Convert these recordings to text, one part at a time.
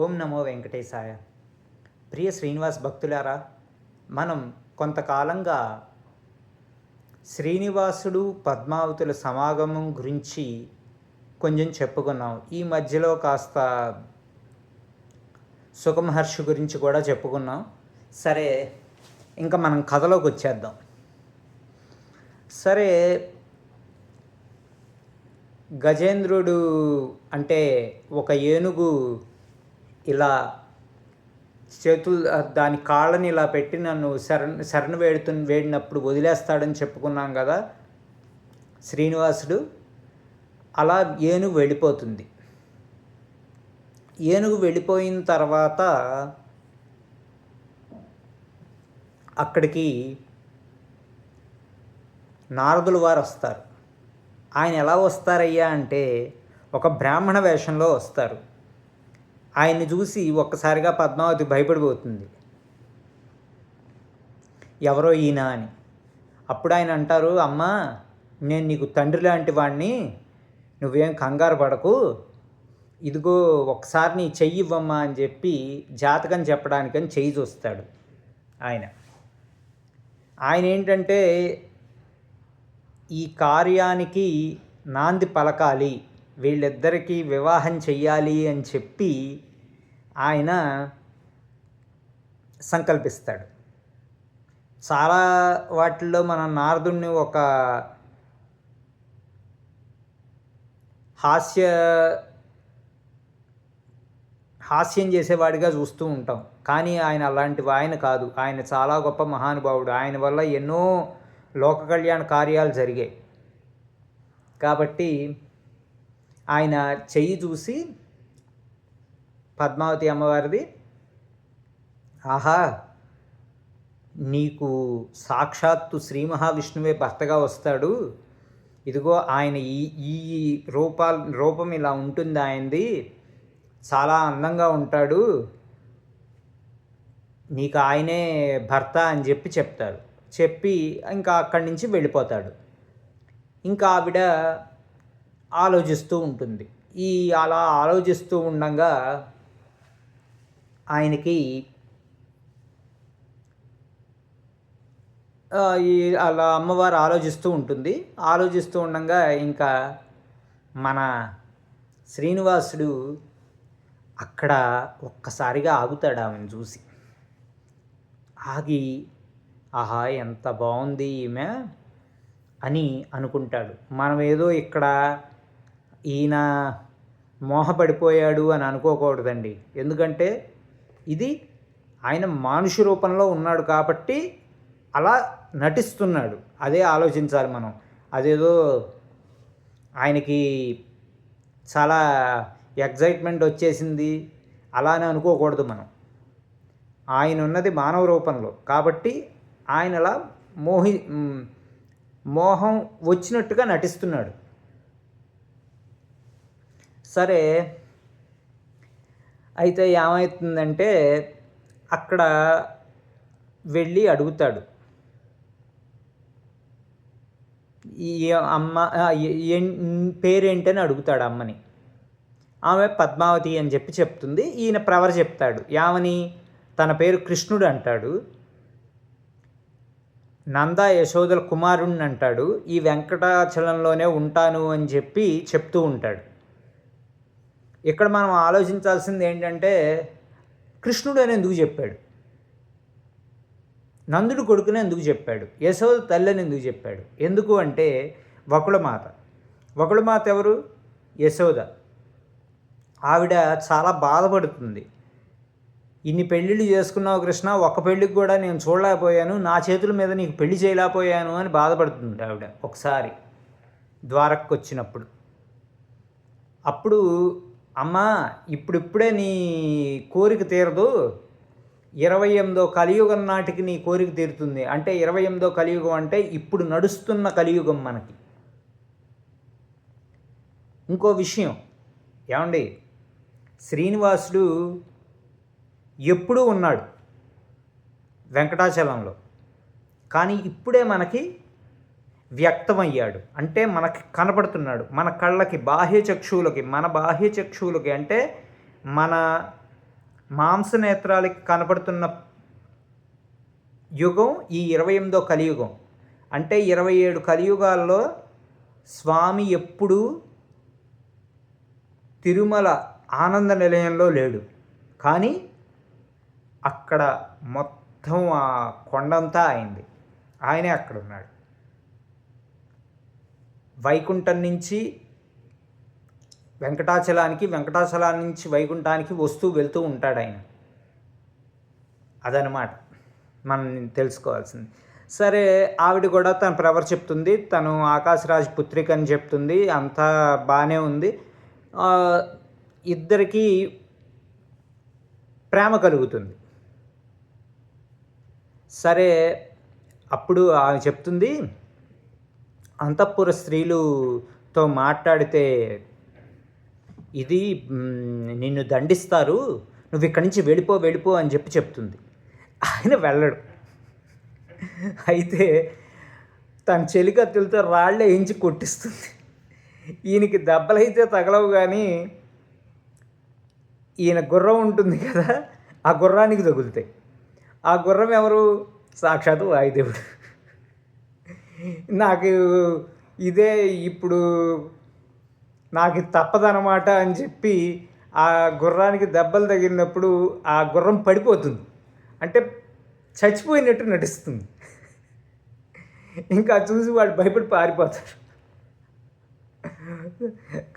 ఓం నమో వెంకటేశాయ. ప్రియ శ్రీనివాస్ భక్తులారా, మనం కొంతకాలంగా శ్రీనివాసుడు పద్మావతుల సమాగమం గురించి కొంచెం చెప్పుకున్నాం. ఈ మధ్యలో కాస్త సుఖమహర్షి గురించి కూడా చెప్పుకున్నాం. సరే, ఇంకా మనం కథలోకి వచ్చేద్దాం. సరే, గజేంద్రుడు అంటే ఒక ఏనుగు ఇలా చేతులు దాని కాళ్ళని ఇలా పెట్టి నన్ను శరణు వేడినప్పుడు వదిలేస్తాడని చెప్పుకున్నాం కదా శ్రీనివాసుడు. అలా ఏనుగు వెళ్ళిపోతుంది. ఏనుగు వెళ్ళిపోయిన తర్వాత అక్కడికి నారదుల వారు వస్తారు. ఆయన ఎలా వస్తారయ్యా అంటే ఒక బ్రాహ్మణ వేషంలో వస్తారు. ఆయన్ని చూసి ఒక్కసారిగా పద్మావతి భయపడిపోతుంది, ఎవరో ఈయన అని. అప్పుడు ఆయన అంటారు, అమ్మా, నేను నీకు తండ్రి లాంటి వాడిని, నువ్వేం కంగారు పడకు, ఇదిగో ఒకసారి నీ చెయ్యి ఇవ్వమ్మా అని చెప్పి జాతకం చెప్పడానికని చెయ్యి చూస్తాడు. ఆయన ఏంటంటే ఈ కార్యానికి నాంది పలకాలి, వీళ్ళిద్దరికీ వివాహం చెయ్యాలి అని చెప్పి ఆయన సంకల్పిస్తాడు. చాలా వాటిల్లో మన నారదుడిని ఒక హాస్యం చేసేవాడిగా చూస్తూ ఉంటాం. కానీ ఆయన అలాంటివి ఆయన కాదు. ఆయన చాలా గొప్ప మహానుభావుడు. ఆయన వల్ల ఎన్నో లోక కళ్యాణ కార్యాలు జరిగాయి. కాబట్టి ఆయన చెయ్యి చూసి పద్మావతి అమ్మవారిది, ఆహా, నీకు సాక్షాత్తు శ్రీ మహావిష్ణువే భర్తగా వస్తాడు, ఇదిగో ఆయన ఈ రూపం ఇలా ఉంటుంది, ఆయనది చాలా అందంగా ఉంటాడు, నీకు ఆయనే భర్త అని చెప్తారు. చెప్పి ఇంకా అక్కడి నుంచి వెళ్ళిపోతాడు. ఇంకా ఆవిడ ఆలోచిస్తూ ఉంటుంది. అలా ఆలోచిస్తూ ఉండగా ఆయనకి అలా అమ్మవారు ఆలోచిస్తూ ఉంటుంది. ఆలోచిస్తూ ఉండగా ఇంకా మన శ్రీనివాసుడు అక్కడ ఒక్కసారిగా ఆగుతాడు ఆమెను చూసి. ఆగి, ఆహా, ఎంత బాగుంది ఈమె అని అనుకుంటాడు. మనం ఏదో ఇక్కడ ఈయన మోహపడిపోయాడు అని అనుకోకూడదండి. ఎందుకంటే ఇది ఆయన మానుష రూపంలో ఉన్నాడు కాబట్టి అలా నటిస్తున్నాడు. అదే ఆలోచించాలి మనం. అదేదో ఆయనకి చాలా ఎగ్జైట్మెంట్ వచ్చేసింది అలానే అనుకోకూడదు మనం. ఆయన ఉన్నది మానవ రూపంలో కాబట్టి ఆయన అలా మోహం వచ్చినట్టుగా నటిస్తున్నాడు. సరే, అయితే ఏమవుతుందంటే అక్కడ వెళ్ళి అడుగుతాడు, ఈ అమ్మ పేరేంటని అడుగుతాడు అమ్మని. ఆమె పద్మావతి అని చెప్తుంది. ఈయన ప్రవర చెప్తాడు, ఏమని, తన పేరు కృష్ణుడు అంటాడు, నంద యశోదల కుమారుణ్ణి అంటాడు, ఈ వెంకటాచలంలోనే ఉంటాను అని చెప్తూ ఉంటాడు. ఇక్కడ మనం ఆలోచించాల్సింది ఏంటంటే కృష్ణుడు అని ఎందుకు చెప్పాడు, నందుడు కొడుకుని ఎందుకు చెప్పాడు, యశోద తల్లిని ఎందుకు చెప్పాడు? ఎందుకు అంటే వకుళమాత ఎవరు? యశోద. ఆవిడ చాలా బాధపడుతుంది. ఇన్ని పెళ్ళిళ్ళు చేసుకున్నావు కృష్ణ, ఒక్క పెళ్ళికి కూడా నేను చూడలేకపోయాను, నా చేతుల మీద నీకు పెళ్లి చేయలేకపోయాను అని బాధపడుతుంది ఆవిడ ఒకసారి ద్వారకకు వచ్చినప్పుడు. అప్పుడు, అమ్మా, ఇప్పుడిప్పుడే నీ కోరిక తీరదు, 28వ కలియుగం నాటికి నీ కోరిక తీరుతుంది. అంటే 28వ కలియుగం అంటే ఇప్పుడు నడుస్తున్న కలియుగం మనకి. ఇంకో విషయం ఏమండి, శ్రీనివాసుడు ఎప్పుడూ ఉన్నాడు వెంకటాచలంలో, కానీ ఇప్పుడే మనకి వ్యక్తమయ్యాడు. అంటే మనకి కనపడుతున్నాడు, మన కళ్ళకి, మన బాహ్య చక్షువులకి అంటే మన మాంసనేత్రాలకి కనపడుతున్న యుగం ఈ 28వ కలియుగం. అంటే 27 కలియుగాల్లో స్వామి ఎప్పుడూ తిరుమల ఆనంద నిలయంలో లేడు. కానీ అక్కడ మొత్తం ఆ కొండంతా ఆయనది. ఆయనే అక్కడ ఉన్నాడు. వైకుంఠం నుంచి వెంకటాచలానికి, వెంకటాచలం నుంచి వైకుంఠానికి వస్తూ వెళ్తూ ఉంటాడు ఆయన. అదనమాట మనం తెలుసుకోవాల్సింది. సరే, ఆవిడ కూడా తన ప్రవర్ చెప్తుంది, తను ఆకాశరాజు పుత్రిక అని చెప్తుంది, అంతా బాగానే ఉంది. ఇద్దరికీ ప్రేమ కలుగుతుంది. సరే, అప్పుడు ఆమె చెప్తుంది, అంతఃపుర స్త్రీలుతో మాట్లాడితే ఇది నిన్ను దండిస్తారు, నువ్వు ఇక్కడి నుంచి వెళ్ళిపో అని చెప్తుంది. ఆయన వెళ్ళడు. అయితే తన చెలికత్తులతో రాళ్ళే వేయించి కొట్టిస్తుంది. ఈయనకి దెబ్బలైతే తగలవు, కానీ ఈయన గుర్రం ఉంటుంది కదా, ఆ గుర్రానికి తగులుతాయి. ఆ గుర్రం ఎవరు? సాక్షాత్తు వాయుదేవుడు. నాకు ఇదే ఇప్పుడు నాకు తప్పదనమాట అని చెప్పి ఆ గుర్రానికి దెబ్బలు తగిలినప్పుడు ఆ గుర్రం పడిపోతుంది. అంటే చచ్చిపోయినట్టు నటిస్తుంది. ఇంకా చూసి వాళ్ళు భయపడి పారిపోతారు.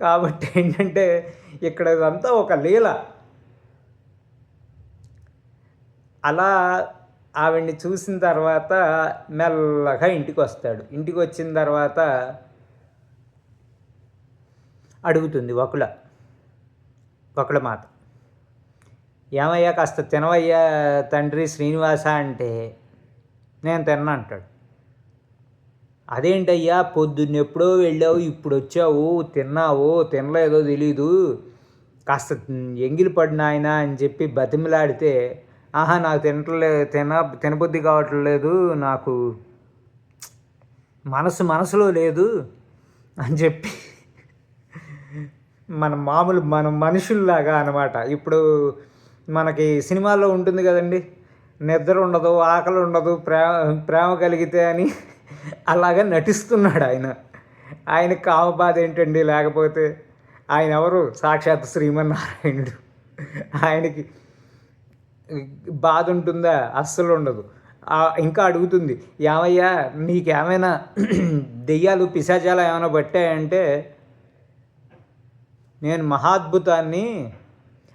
కాబట్టి ఏంటంటే ఇక్కడ ఇదంతా ఒక లీల. అలా ఆవిడ్ని చూసిన తర్వాత మెల్లగా ఇంటికి వస్తాడు. ఇంటికి వచ్చిన తర్వాత అడుగుతుంది వకుళ మాత, ఏమయ్యా కాస్త తినవయ్యా తండ్రి శ్రీనివాస అంటే, నేను తిన్నా అంటాడు. అదేంటయ్యా పొద్దున్నెప్పుడో వెళ్ళావు, ఇప్పుడు వచ్చావు, తిన్నావో తినలేదో తెలీదు, కాస్త ఎంగిలి పడిన ఆయన అని చెప్పి బతిమలాడితే, నాకు తినబుద్ధి కావట్లేదు, నాకు మనసులో లేదు అని చెప్పి మనం మనుషుల్లాగా అనమాట. ఇప్పుడు మనకి సినిమాల్లో ఉంటుంది కదండి, నిద్ర ఉండదు, ఆకలి ఉండదు, ప్రేమ కలిగితే అని, అలాగా నటిస్తున్నాడు ఆయన. ఆయనకి కామబాధ ఏంటండి? లేకపోతే ఆయన ఎవరు? సాక్షాత్ శ్రీమన్నారాయణుడు. ఆయనకి బాధ ఉంటుందా? అస్సలు ఉండదు. ఇంకా అడుగుతుంది, ఏమయ్యా నీకేమైనా దెయ్యాలు పిశాచాలు ఏమైనా పట్టాయంటే, నేను మహాద్భుతాన్ని,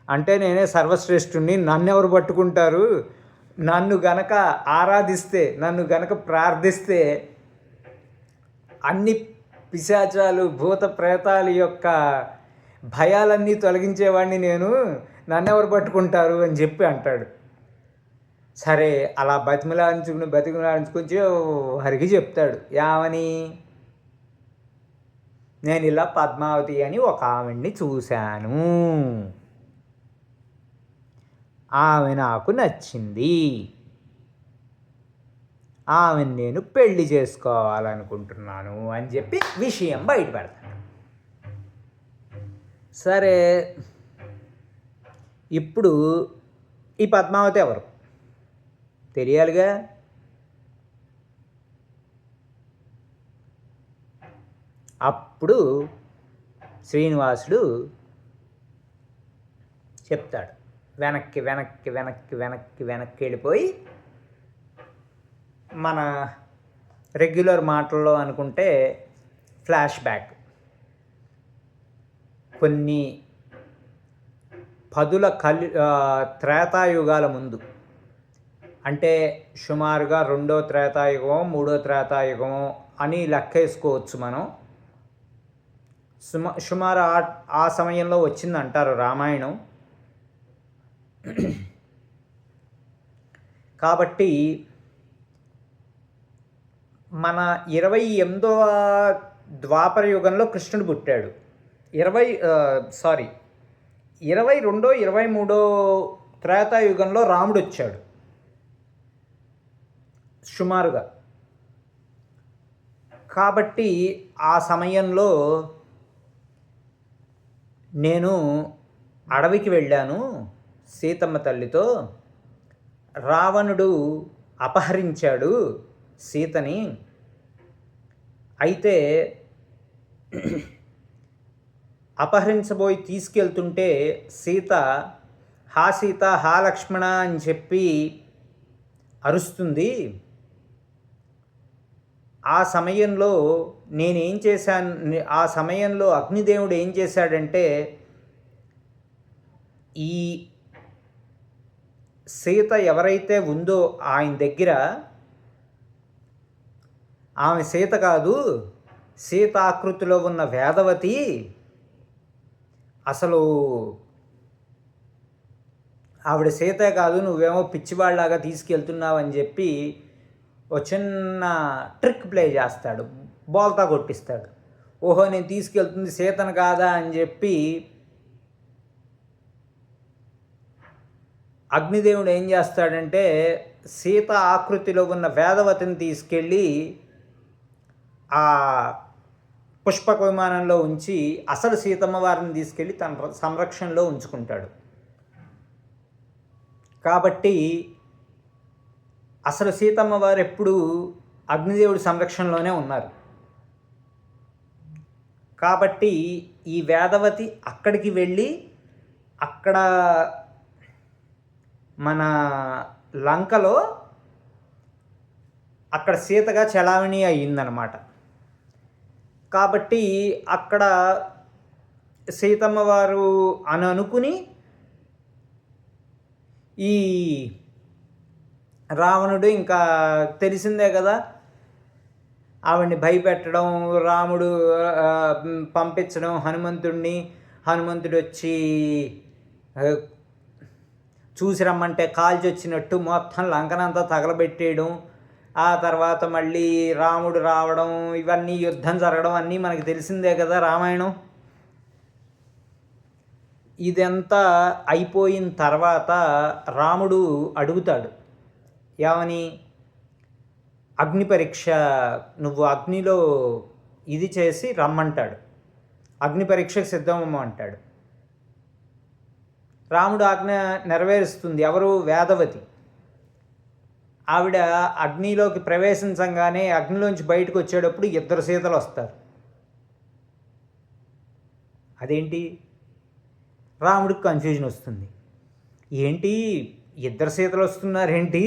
అంటే నేనే సర్వశ్రేష్ఠుణ్ణి, నన్ను ఎవరు పట్టుకుంటారు, నన్ను గనక ఆరాధిస్తే, నన్ను గనక ప్రార్థిస్తే అన్ని పిశాచాలు భూత ప్రేతాల యొక్క భయాలన్నీ తొలగించేవాడిని నేను, నన్నెవరు పట్టుకుంటారు అని చెప్పి అంటాడు. సరే, అలా బతిమలాడించుకొని హరికి చెప్తాడు. ఏమని? నేను ఇలా పద్మావతి అని ఒక ఆవిడ్ని చూశాను, ఆమె నాకు నచ్చింది, ఆమెను నేను పెళ్లి చేసుకోవాలనుకుంటున్నాను అని చెప్పి విషయం బయటపెడతాడు. సరే, ఇప్పుడు ఈ పద్మావతి ఎవరు తెలియాలిగా. అప్పుడు శ్రీనివాసుడు చెప్తాడు. వెనక్కి వెళ్ళిపోయి, మన రెగ్యులర్ మాటల్లో అనుకుంటే ఫ్లాష్ బ్యాక్, కొన్ని పదుల త్రేతాయుగాల ముందు, అంటే సుమారుగా 2వ త్రేతాయుగం 3వ త్రేతాయుగం అని లెక్కేసుకోవచ్చు మనం. సుమారు ఆ సమయంలో వచ్చిందంటారు రామాయణం. కాబట్టి మన 28వ ద్వాపర యుగంలో కృష్ణుడు పుట్టాడు. 22వ 23వ త్రేతాయుగంలో రాముడు వచ్చాడు సుమారుగా. కాబట్టి ఆ సమయంలో నేను అడవికి వెళ్ళాను, సీతమ్మ తల్లితో, రావణుడు అపహరించాడు సీతని. అయితే అపహరించబోయి తీసుకెళ్తుంటే సీత హా సీత, హా లక్ష్మణ అని చెప్పి అరుస్తుంది. ఆ సమయంలో నేనేం చేశాను, ఆ సమయంలో అగ్నిదేవుడు ఏం చేశాడంటే, ఈ సీత ఎవరైతే ఉందో ఆయన దగ్గర, ఆమె సీత కాదు, సీతాకృతిలో ఉన్న వేదవతి అసలు ఆవిడ సీతే కాదు, నువ్వేమో పిచ్చివాళ్ళలాగా తీసుకెళ్తున్నావు అని చెప్పి ఒక చిన్న ట్రిక్ ప్లే చేస్తాడు, బోల్తా కొట్టిస్తాడు. ఓహో నేను తీసుకెళ్తుంది సీతను కాదా అని చెప్పి అగ్నిదేవుడు ఏం చేస్తాడంటే సీత ఆకృతిలో ఉన్న వేదవతిని తీసుకెళ్ళి ఆ పుష్పక విమానంలో ఉంచి అసలు సీతమ్మ వారిని తీసుకెళ్ళి తన సంరక్షణలో ఉంచుకుంటాడు. కాబట్టి అసలు సీతమ్మ వారు ఎప్పుడూ అగ్నిదేవుడి సంరక్షణలోనే ఉన్నారు. కాబట్టి ఈ వేదవతి అక్కడికి వెళ్ళి అక్కడ మన లంకలో అక్కడ సీతగా చలామణి అయ్యిందనమాట. కాబట్టి అక్కడ సీతమ్మ వారు అని అనుకుని ఈ రావణుడు ఇంకా తెలిసిందే కదా, ఆవిడ్ని భయపెట్టడం, రాముడు పంపించడం హనుమంతుడు వచ్చి చూసి రమ్మంటే కాల్చి వచ్చినట్టు మొత్తం లంకనంతా తగలబెట్టేయడం, ఆ తర్వాత మళ్ళీ రాముడు రావడం, ఇవన్నీ యుద్ధం జరగడం అన్నీ మనకి తెలిసిందే కదా రామాయణం. ఇదంతా అయిపోయిన తర్వాత రాముడు అడుగుతాడు ఏమని, అగ్ని పరీక్ష నువ్వు అగ్నిలో ఇది చేసి రమ్మంటాడు, అగ్ని పరీక్షకు సిద్ధమమ్మ అంటాడు. రాముడు ఆజ్ఞ నెరవేరుస్తుంది. ఎవరు? వేదవతి. ఆవిడ అగ్నిలోకి ప్రవేశించంగానే అగ్నిలోంచి బయటకు వచ్చేటప్పుడు 2 సీతలు వస్తారు. అదేంటి? రాముడికి కన్ఫ్యూజన్ వస్తుంది. ఏంటి 2 సీతలు వస్తున్నారేంటి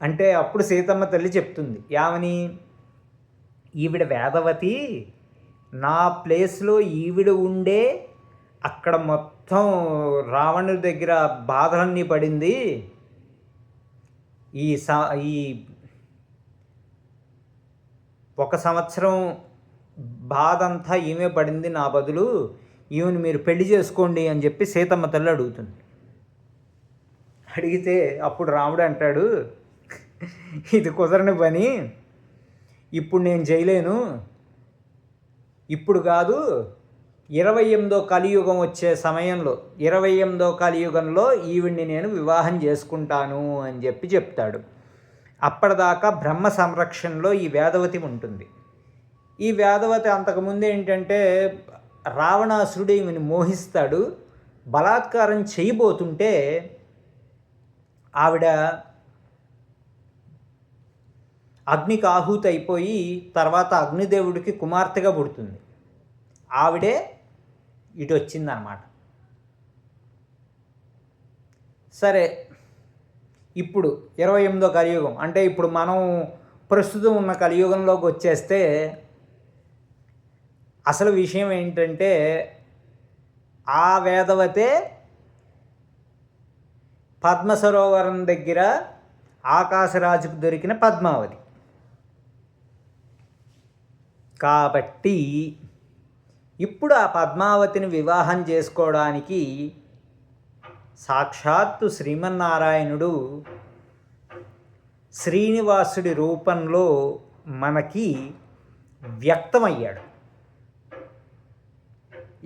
అంటే అప్పుడు సీతమ్మ తల్లి చెప్తుంది ఏమని, ఈవిడ వేదవతి, నా ప్లేస్లో ఈవిడ ఉండే అక్కడ మొత్తం రావణుడి దగ్గర బాధలన్నీ పడింది, ఈ 1 సంవత్సరం బాధ అంతా ఈమె పడింది నా బదులు, ఈమెను మీరు పెళ్లి చేసుకోండి అని చెప్పి సీతమ్మ తల్లి అడుగుతుంది. అడిగితే అప్పుడు రాముడు అంటాడు, ఇది కుదరని పని, ఇప్పుడు నేను చేయలేను, ఇప్పుడు కాదు 28వ కలియుగం వచ్చే సమయంలో 28వ కలియుగంలో ఈవిడ్ని నేను వివాహం చేసుకుంటాను అని చెప్పి చెప్తాడు. అప్పటిదాకా బ్రహ్మ సంరక్షణలో ఈ వేదవతి ఉంటుంది. ఈ వేదవతి అంతకుముందు ఏంటంటే రావణాసురుడు ఈమెను మోహిస్తాడు, బలాత్కారం చేయబోతుంటే ఆవిడ అగ్నికి ఆహుతి అయిపోయి తర్వాత అగ్నిదేవుడికి కుమార్తెగా పుడుతుంది. ఆవిడే ఇటు వచ్చిందనమాట. సరే, ఇప్పుడు 28వ కలియుగం అంటే ఇప్పుడు మనం ప్రస్తుతం ఉన్న కలియుగంలోకి వచ్చేస్తే అసలు విషయం ఏంటంటే ఆ వేదవతే పద్మ సరోవరం దగ్గర ఆకాశరాజుకు దొరికిన పద్మావతి. కాబట్టి ఇప్పుడు ఆ పద్మావతిని వివాహం చేసుకోవడానికి సాక్షాత్తు శ్రీమన్నారాయణుడు శ్రీనివాసుడి రూపంలో మనకి వ్యక్తమయ్యాడు.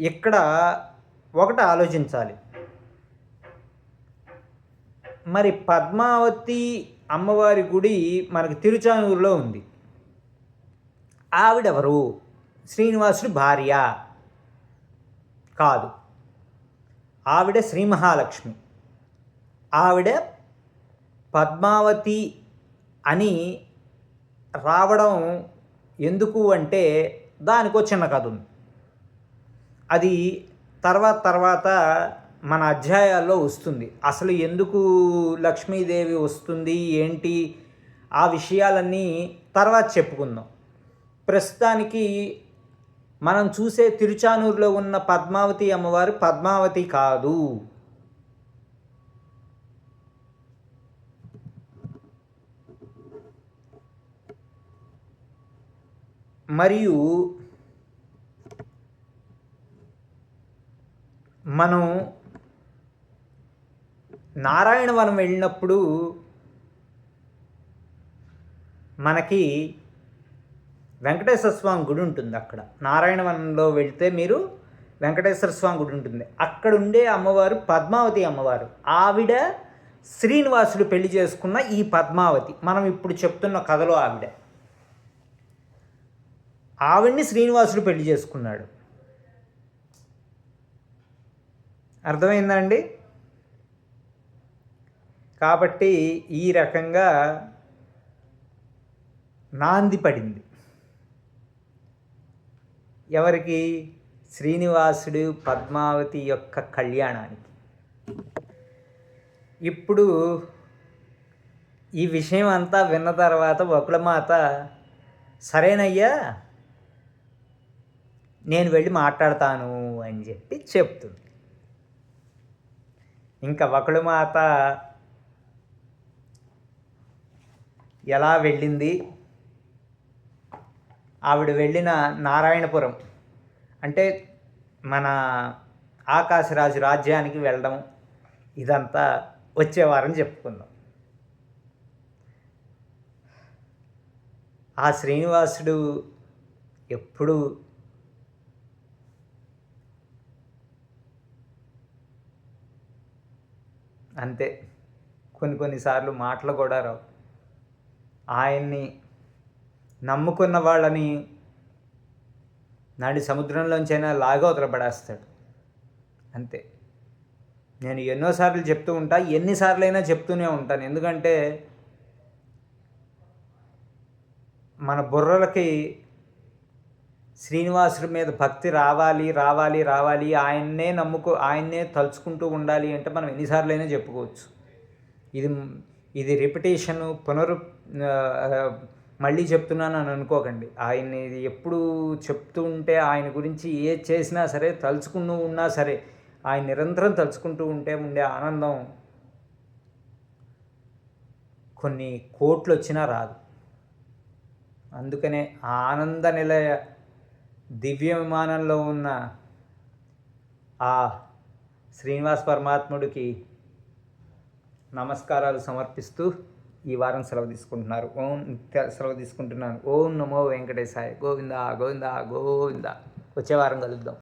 ఇక్కడ ఒకటి ఆలోచించాలి, మరి పద్మావతి అమ్మవారి గుడి మనకి తిరుచానూరులో ఉంది. ఆవిడెవరు? శ్రీనివాసుడి భార్య కాదు, ఆవిడ శ్రీ మహాలక్ష్మి. ఆవిడ పద్మావతి అని రావడం ఎందుకు అంటే దానికో చిన్న కథ ఉంది. అది తర్వాత మన అధ్యాయాల్లో వస్తుంది. అసలు ఎందుకు లక్ష్మీదేవి వస్తుంది ఏంటి ఆ విషయాలన్నీ తర్వాత చెప్పుకుందాం. ప్రస్తుతానికి మనం చూసే తిరుచానూరులో ఉన్న పద్మావతి అమ్మవారు పద్మావతి కాదు. మరియు మనం నారాయణవనం వెళ్ళినప్పుడు మనకి వెంకటేశ్వర స్వామి గుడి ఉంటుంది. అక్కడ నారాయణవనంలో వెళ్తే మీరు వెంకటేశ్వర స్వామి గుడి ఉంటుంది. అక్కడ ఉండే అమ్మవారు పద్మావతి అమ్మవారు. ఆవిడ శ్రీనివాసుడు పెళ్లి చేసుకున్న ఈ పద్మావతి మనం ఇప్పుడు చెప్తున్న కథలో ఆవిడ్ని శ్రీనివాసుడు పెళ్లి చేసుకున్నాడు. అర్థమైందా అండి? కాబట్టి ఈ రకంగా నాంది పడింది. ఎవరికి? శ్రీనివాసుడు పద్మావతి యొక్క కళ్యాణానికి. ఇప్పుడు ఈ విషయం అంతా విన్న తర్వాత బకుళమాత సరేనయ్యా నేను వెళ్ళి మాట్లాడతాను అని చెప్పి చెప్తుంది. ఇంకా బకుళమాత ఎలా వెళ్ళింది, ఆవిడ వెళ్ళిన నారాయణపురం అంటే మన ఆకాశరాజు రాజ్యానికి వెళ్ళడం, ఇదంతా వచ్చే వారం చెప్పుకుందాం. ఆ శ్రీనివాసుడు ఎప్పుడు అంతే, కొన్నిసార్లు మాటలు కూడా రావు. ఆయన్ని నమ్ముకున్న వాళ్ళని నడి సముద్రంలోంచైనా లాగవతల పడేస్తాడు. అంతే. నేను ఎన్నోసార్లు చెప్తూ ఉంటా, ఎన్నిసార్లైనా చెప్తూనే ఉంటాను. ఎందుకంటే మన బుర్రలకి శ్రీనివాసుడి మీద భక్తి రావాలి రావాలి రావాలి, ఆయన్నే తలుచుకుంటూ ఉండాలి అంటే మనం ఎన్నిసార్లైనా చెప్పుకోవచ్చు. ఇది రిపిటేషను మళ్ళీ చెప్తున్నాను అని అనుకోకండి. ఆయన్ని ఎప్పుడు చెప్తూ ఉంటే ఆయన గురించి ఏది చేసినా సరే, తలుచుకుంటూ ఉన్నా సరే, ఆయన నిరంతరం తలుచుకుంటూ ఉంటే ఉండే ఆనందం కొన్ని కోట్లు వచ్చినా రాదు. అందుకనే ఆ ఆనంద నిలయ దివ్య విమానంలో ఉన్న ఆ శ్రీనివాస పరమాత్ముడికి నమస్కారాలు సమర్పిస్తూ ఈ వారం సెలవు తీసుకుంటున్నాను. ఓం నమో వెంకటేశాయ. గోవిందా గోవిందా గోవిందా. వచ్చే వారం కలుద్దాం.